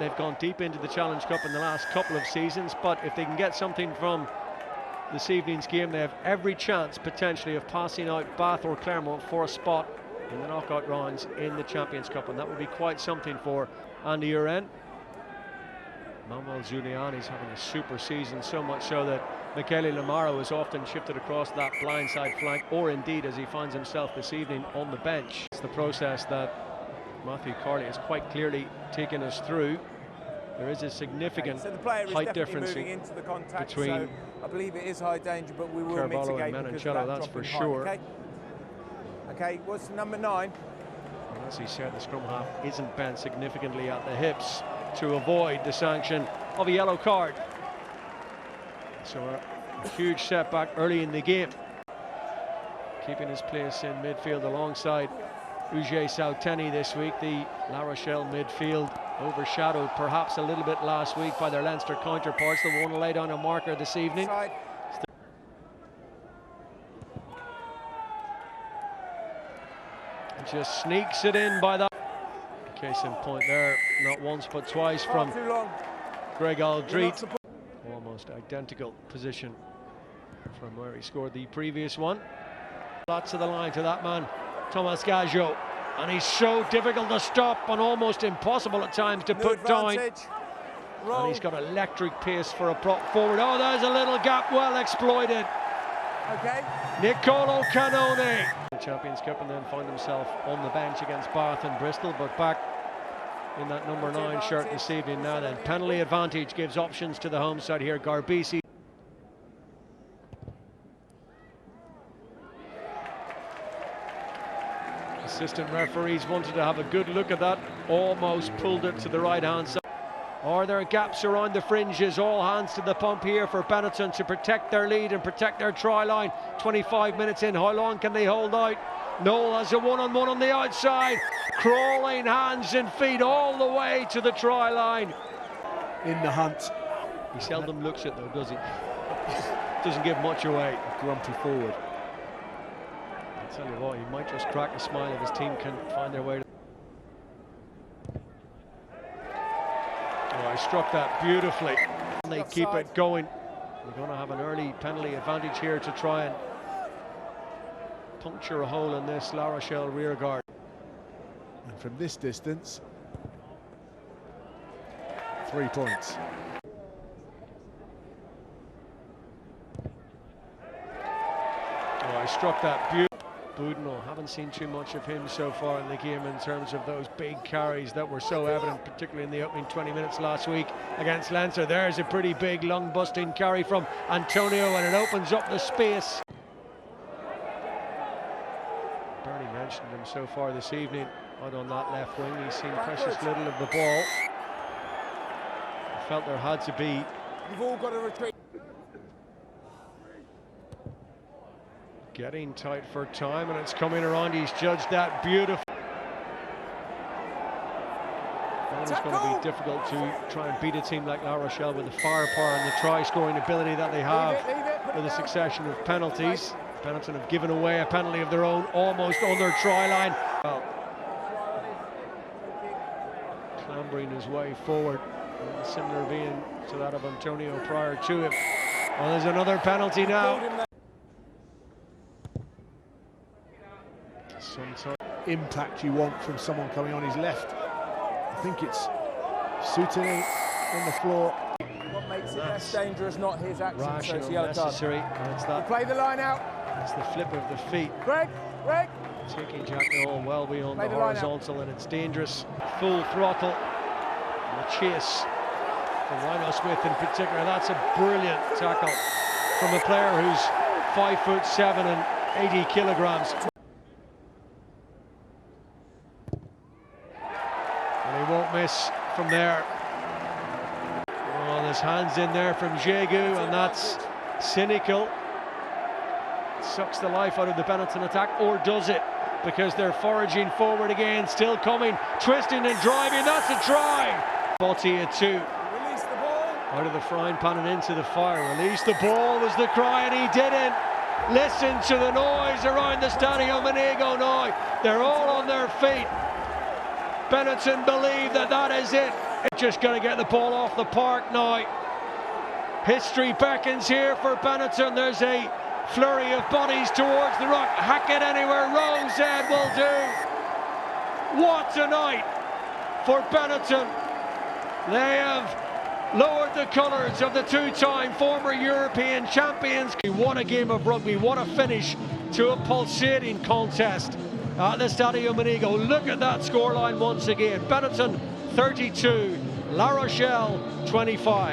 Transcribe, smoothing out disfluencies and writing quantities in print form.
They've gone deep into the Challenge Cup in the last couple of seasons, but if they can get something from this evening's game, they have every chance potentially of passing out Bath or Claremont for a spot in the knockout rounds in the Champions Cup, and that would be quite something for Andy Uren. Manuel Giuliani's having a super season, so much so that Michele Lamaro is often shifted across that blindside flank, or indeed as he finds himself this evening on the bench. It's the process that Matthew Carley has quite clearly taken us through. There is a significant height difference between so I believe it is high danger, but we will Carvalho mitigate and Menoncello, that's for sure. Okay, what's number 9? And as he said, the scrum half isn't bent significantly at the hips to avoid the sanction of a yellow card. So a huge setback early in the game. Keeping his place in midfield alongside Uge Sauteni this week. The La Rochelle midfield overshadowed perhaps a little bit last week by their Leinster counterparts. They want to lay down a marker this evening. Just sneaks it in by that. Case in point there, not once but twice from Greg Aldreet. Almost identical position from where he scored the previous one. Lots of the line to that man, Thomas Gaggio, and he's so difficult to stop and almost impossible at times to put down. And he's got electric pace for a prop forward. Oh, there's a little gap, well exploited. Okay. Nicolo Canone. The Champions Cup, and then find himself on the bench against Bath and Bristol, but back in that number 9 shirt this evening now. Then penalty advantage gives options to the home side here. Garbisi. Assistant referees wanted to have a good look at that, almost pulled it to the right hand side. Are there gaps around the fringes? All hands to the pump here for Benetton to protect their lead and protect their try line. 25 minutes in, how long can they hold out? Noel has a one-on-one on the outside, crawling hands and feet all the way to the try line. In the hunt. He seldom looks at it though, does he? Doesn't give much away. Grumpy forward. I'll tell you what, he might just crack a smile if his team can find their way to. Oh, he struck that beautifully. And they keep it going. They're going to have an early penalty advantage here to try and puncture a hole in this La Rochelle rearguard. And from this distance, 3 points. Oh, he struck that beautifully. Boudinot, haven't seen too much of him so far in the game in terms of those big carries that were so evident, particularly in the opening 20 minutes last week against Leinster. There's a pretty big lung-busting carry from Antonio, and it opens up the space. Bernie mentioned him so far this evening out on that left wing. He's seen precious little of the ball. I felt there had to be. You've all got to retreat. Getting tight for time, and it's coming around. He's judged that beautiful. It's going to be difficult to try and beat a team like La Rochelle with the firepower and the try-scoring ability that they have with a succession of penalties. Benetton have given away a penalty of their own almost on their try line. Well, clambering his way forward, similar being to that of Antonio prior to him. Well, there's another penalty now. Some impact you want from someone coming on his left. I think it's Soutini on the floor. What makes it less dangerous, not his action, so it's yellow necessary. card. It's that. Play the line out. It's the flip of the feet. Greg. Taking Jack Noel well beyond the horizontal, and it's dangerous. Full throttle. And the chase from Rhino Smith in particular. That's a brilliant tackle from a player who's 5'7" and 80 kilograms. And he won't miss from there. Oh, there's hands in there from Jégu, and that's cynical. It sucks the life out of the Benetton attack, or does it? Because they're foraging forward again, still coming, twisting and driving. That's a try. 42. Release the ball. Out of the frying pan and into the fire. Release the ball was the cry, and he didn't. Listen to the noise around the Stadio Monego now. They're all on their feet. Benetton believe that that is it. Just going to get the ball off the park now. History beckons here for Benetton. There's a flurry of bodies towards the ruck. Hackett anywhere, Rosehead will do. What a night for Benetton. They have lowered the colours of the two-time former European champions. What a game of rugby, what a finish to a pulsating contest at the Stade Rochelais. Look at that scoreline once again. Benetton 32, La Rochelle 25.